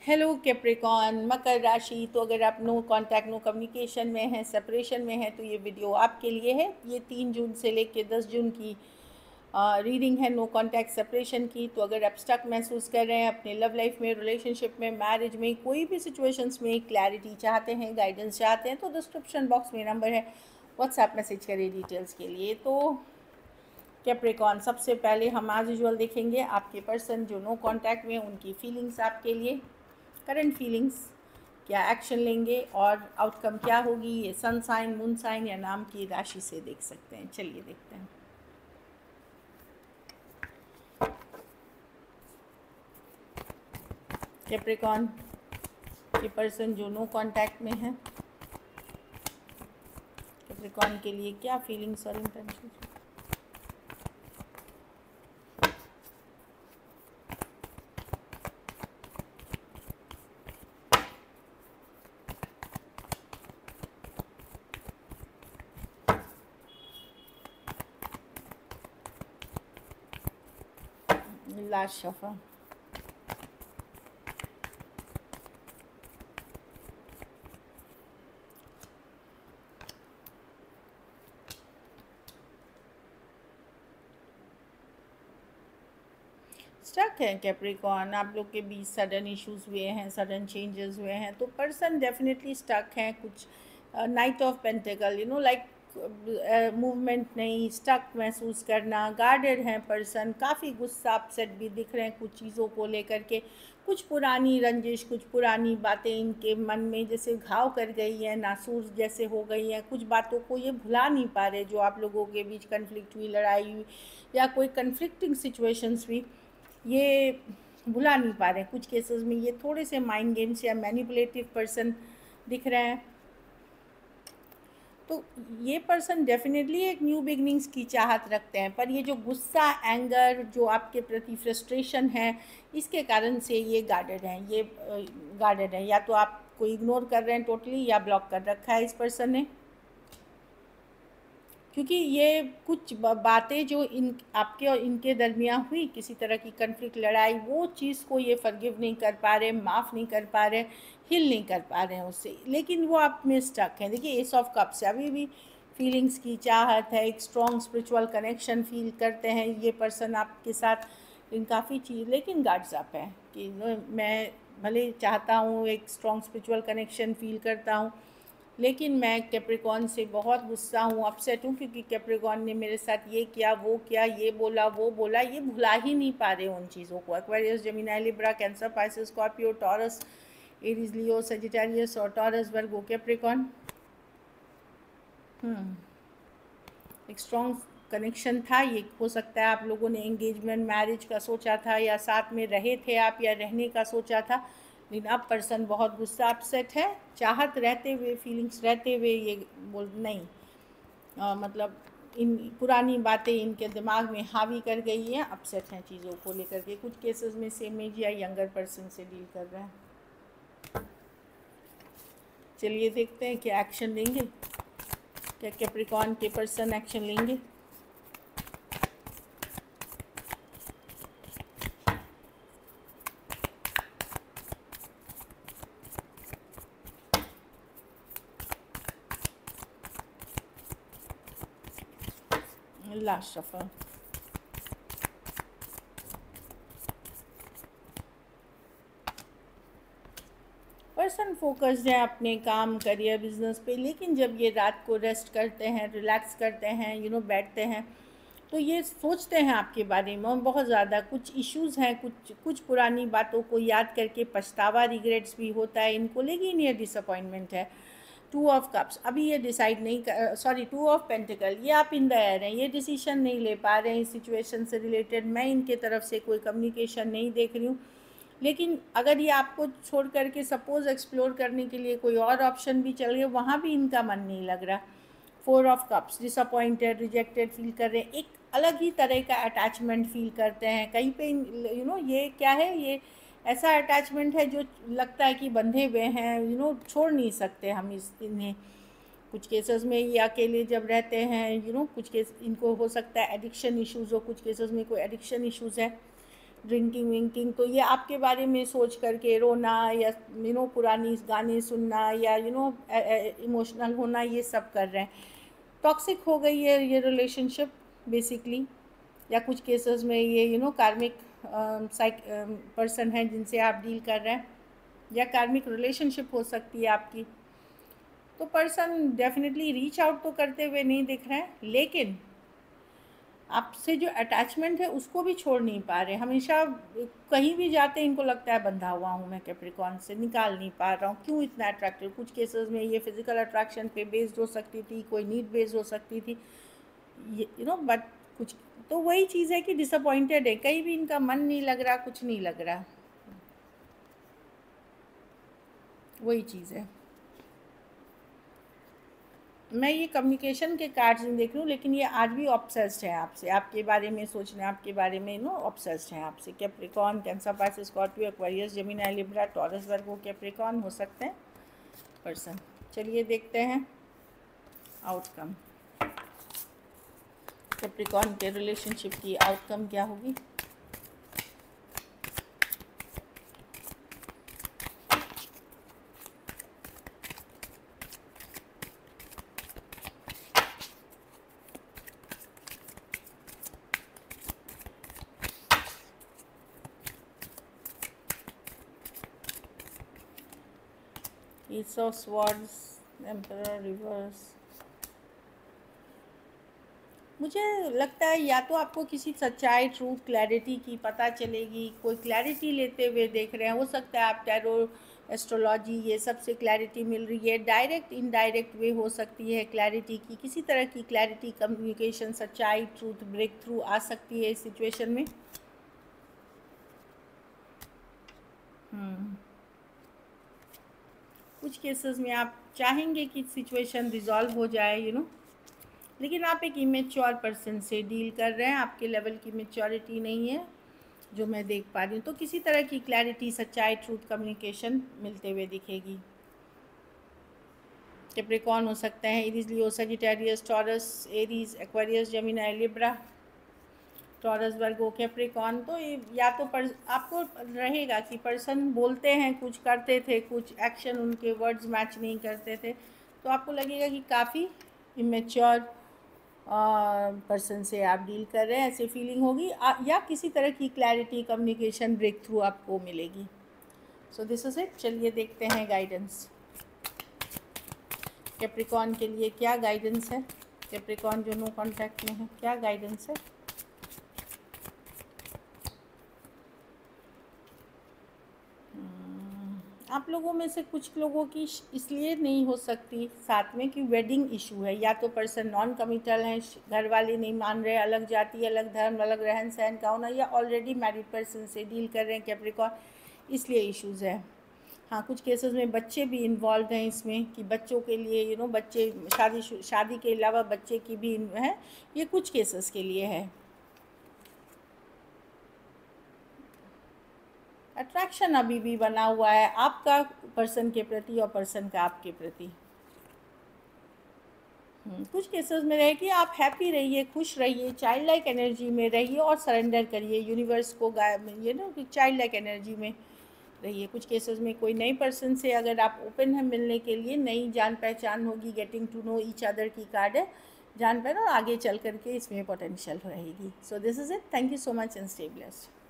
Hello Capricorn, मकर राशि। तो अगर आप नो कांटेक्ट नो कम्युनिकेशन में हैं, सेपरेशन में हैं, तो ये वीडियो आपके लिए है। ये 3 जून से लेके 10 जून की रीडिंग है नो कांटेक्ट सेपरेशन की। तो अगर आप स्टक महसूस कर रहे हैं अपने लव लाइफ में, रिलेशनशिप में, मैरिज में, कोई भी सिचुएशंस में क्लैरिटी चाहते हैं, गाइडेंस चाहते हैं, तो डिस्क्रिप्शन बॉक्स में नंबर है, व्हाट्सएप मैसेज करें डिटेल्स के लिए। तो कैप्रिकॉन, सबसे पहले हम आज यूजुअल देखेंगे आपके पर्सन जो नो कांटेक्ट में, उनकी फीलिंग्स आपके लिए, करंट फीलिंग्स, क्या एक्शन लेंगे और आउटकम क्या होगी। ये सन साइन, मून साइन या नाम की राशि से देख सकते हैं। चलिए देखते हैं। कैप्रिकॉन के पर्सन जो नो कांटेक्ट में है, कैप्रिकॉन के लिए क्या फीलिंग्स और इंटेंशन। Last shuffle. स्टक है कैप्रिकॉन, आप लोग के बीच सडन इश्यूज हुए हैं, सडन चेंजेस हुए हैं, तो पर्सन डेफिनेटली स्टक हैं। कुछ night of pentacle, like movement नहीं, स्टक महसूस करना, गार्डेड हैं पर्सन, काफ़ी गुस्सा, अपसेट भी दिख रहे हैं कुछ चीज़ों को लेकर के। कुछ पुरानी रंजिश, कुछ पुरानी बातें इनके मन में जैसे घाव कर गई हैं, नासूर जैसे हो गई हैं। कुछ बातों को ये भुला नहीं पा रहे, जो आप लोगों के बीच कन्फ्लिक्ट हुई, लड़ाई हुई या कोई कन्फ्लिक्टिंग सिचुएशंस हुई, ये भुला नहीं पा रहे हैं। कुछ केसेस में ये थोड़े से माइंड गेम्स या मैनिपुलेटिव पर्सन दिख रहे हैं। तो ये पर्सन डेफिनेटली एक न्यू बिगनिंग्स की चाहत रखते हैं, पर ये जो गुस्सा, एंगर, जो आपके प्रति फ्रस्ट्रेशन है, इसके कारण से ये गार्डेड हैं। ये गार्डेड हैं, या तो आपको इग्नोर कर रहे हैं टोटली, या ब्लॉक कर रखा है इस पर्सन ने। क्योंकि ये कुछ बातें जो आपके और इनके दरमियान हुई, किसी तरह की कन्फ्लिक्ट, लड़ाई, वो चीज़ को ये फॉरगिव नहीं कर पा रहे, माफ़ नहीं कर पा रहे, हिल नहीं कर पा रहे हैं उससे, लेकिन वो आप में स्टक हैं। देखिए, एस ऑफ कप्स से अभी भी फीलिंग्स की चाहत है, एक स्ट्रॉन्ग स्पिरिचुअल कनेक्शन फील करते हैं ये पर्सन आपके साथ, इन काफ़ी चीज़, लेकिन गार्ड्स अप है कि मैं भले चाहता हूँ, एक स्ट्रॉन्ग स्पिरिचुअल कनेक्शन फील करता हूँ, लेकिन मैं कैप्रिकॉन से बहुत गुस्सा हूँ, अपसेट हूँ, क्योंकि कैप्रिकॉन ने मेरे साथ ये किया, वो किया, ये बोला, वो बोला, ये भुला ही नहीं पा रहे उन चीज़ों को। Aquarius, Gemini, Libra, Cancer, Pisces, Scorpio, Taurus, Aries, Leo, Sagittarius और टॉरस, वर्गो, कैप्रिकॉन। एक स्ट्रॉन्ग कनेक्शन था। ये हो सकता है आप लोगों ने एंगेजमेंट, मैरिज का सोचा था, या साथ में रहे थे आप, या रहने का सोचा था, लेकिन अब पर्सन बहुत गुस्सा, अपसेट है। चाहत रहते हुए, फीलिंग्स रहते हुए, ये बोल नहीं, मतलब इन पुरानी बातें इनके दिमाग में हावी कर गई हैं, अपसेट हैं चीज़ों को लेकर के। कुछ केसेस में सेम एज या यंगर पर्सन से डील कर रहे हैं। चलिए देखते हैं क्या एक्शन लेंगे, क्या कैप्रिकॉन के पर्सन एक्शन लेंगे। Last shuffle. पर्सन फोकस्ड है अपने काम, करियर, बिजनेस पे, लेकिन जब ये रात को रेस्ट करते हैं, रिलैक्स करते हैं, बैठते हैं, तो ये सोचते हैं आपके बारे में, और बहुत ज़्यादा कुछ इश्यूज़ हैं, कुछ पुरानी बातों को याद करके पछतावा, रिग्रेट्स भी होता है इनको, लेकिन ये डिसअपॉइंटमेंट है। 2 ऑफ कप्स, अभी ये डिसाइड नहीं कर, सॉरी 2 ऑफ पेंटिकल, ये आप इन द एयर हैं, ये डिसीजन नहीं ले पा रहे हैं इस सिचुएशन से रिलेटेड। मैं इनके तरफ से कोई कम्युनिकेशन नहीं देख रही हूँ, लेकिन अगर ये आपको छोड़ करके सपोज़ एक्सप्लोर करने के लिए कोई और ऑप्शन भी चल गया, वहाँ भी इनका मन नहीं लग रहा। 4 of cups, disappointed, rejected feel कर रहे हैं, एक अलग ही तरह का अटैचमेंट फील करते हैं कहीं पे। ये क्या है, ये ऐसा अटैचमेंट है जो लगता है कि बंधे हुए हैं, छोड़ नहीं सकते हम इन्हें। कुछ केसेस में ये अकेले जब रहते हैं, कुछ केस इनको हो सकता है एडिक्शन इश्यूज़ हो, कुछ केसेस में कोई एडिक्शन इश्यूज़ है, ड्रिंकिंग विंकिंग, तो ये आपके बारे में सोच करके रोना या पुरानी गाने सुनना या इमोशनल होना, ये सब कर रहे हैं। टॉक्सिक हो गई है ये रिलेशनशिप बेसिकली, या कुछ केसेस में ये कार्मिक पर्सन है जिनसे आप डील कर रहे हैं, या कार्मिक रिलेशनशिप हो सकती है आपकी। तो पर्सन डेफिनेटली रीच आउट तो करते हुए नहीं दिख रहे हैं, लेकिन आपसे जो अटैचमेंट है उसको भी छोड़ नहीं पा रहे। हमेशा कहीं भी जाते हैं इनको लगता है बंधा हुआ हूँ मैं कैप्रिकॉर्न से, निकाल नहीं पा रहा हूँ, क्यों इतना अट्रैक्टिव। कुछ केसेस में ये फिजिकल अट्रैक्शन पे बेस्ड हो सकती थी, कोई नीड बेस्ड हो सकती थी, बट कुछ तो वही चीज़ है कि डिसअपॉइंटेड है, कहीं भी इनका मन नहीं लग रहा, कुछ नहीं लग रहा, वही चीज़ है। मैं ये कम्युनिकेशन के कार्ड्स नहीं देख रही हूँ, लेकिन ये आज भी ऑब्सेस्ड है आपसे, आपके बारे में सोचने, आपके बारे में ऑब्सेस्ड है आपसे। Capricorn, Cancer, Pisces, Scorpio, Aquarius, Gemini, Libra, Taurus, Virgo, Capricorn हो सकते हैं पर्सन। चलिए देखते हैं आउटकम, कैप्रिकॉर्न के रिलेशनशिप की आउटकम क्या होगी। Ace of Swords, Emperor, reverse. मुझे लगता है या तो आपको किसी सच्चाई, ट्रूथ, क्लैरिटी की पता चलेगी, कोई क्लैरिटी लेते हुए देख रहे हैं। हो सकता है आप टैरो, एस्ट्रोलॉजी, ये सब से क्लैरिटी मिल रही है। डायरेक्ट इनडायरेक्ट वे हो सकती है क्लैरिटी की, किसी तरह की क्लैरिटी, कम्युनिकेशन, सच्चाई, ट्रूथ, ब्रेक थ्रू आ सकती है इस सिचुएशन में। कुछ केसेस में आप चाहेंगे कि सिचुएशन रिजॉल्व हो जाए, लेकिन आप एक इमेच्योर पर्सन से डील कर रहे हैं, आपके लेवल की मैच्योरिटी नहीं है जो मैं देख पा रही हूँ। तो किसी तरह की क्लैरिटी, सच्चाई, ट्रूथ, कम्युनिकेशन मिलते हुए दिखेगी। कैप्रिकॉर्न हो सकते हैं Aries, Leo, Sagittarius, Taurus, Aries, Aquarius, Gemini, Libra, Taurus, Virgo, Capricorn. तो ये या तो आपको रहेगा कि पर्सन बोलते हैं कुछ, करते थे कुछ, एक्शन उनके वर्ड्स मैच नहीं करते थे, तो आपको लगेगा कि काफ़ी इमेच्योर पर्सन से आप डील कर रहे हैं, ऐसी फीलिंग होगी। या किसी तरह की क्लैरिटी, कम्युनिकेशन, ब्रेक थ्रू आपको मिलेगी। So this is it. चलिए देखते हैं गाइडेंस कैप्रिकॉर्न के लिए, क्या गाइडेंस है। कैप्रिकॉर्न जो नो कॉन्टैक्ट में है, क्या गाइडेंस है। आप लोगों में से कुछ लोगों की इसलिए नहीं हो सकती साथ में कि वेडिंग इशू है, या तो पर्सन नॉन कमिटल हैं, घर वाले नहीं मान रहे, अलग जाति, अलग धर्म, अलग रहन सहन का होना, या ऑलरेडी मैरिड पर्सन से डील कर रहे हैं कैप्रिकॉर्न, इसलिए इश्यूज़ है। हाँ, कुछ केसेस में बच्चे भी इन्वॉल्व हैं इसमें, कि बच्चों के लिए बच्चे, शादी के अलावा बच्चे की भी है, ये कुछ केसेस के लिए है। अट्रैक्शन अभी भी बना हुआ है आपका पर्सन के प्रति और पर्सन का आपके प्रति। कुछ केसेस में रहे कि आप हैप्पी रहिए, खुश रहिए, चाइल्ड लाइक एनर्जी में रहिए और सरेंडर करिए यूनिवर्स को, कि चाइल्ड लाइक एनर्जी में रहिए। कुछ केसेस में कोई नई पर्सन से अगर आप ओपन है मिलने के लिए, नई जान पहचान होगी, getting to know each other की कार्ड है, जान पहचान, और आगे चल करके इसमें पोटेंशियल रहेगी। So this is it. Thank you so much and stay blessed.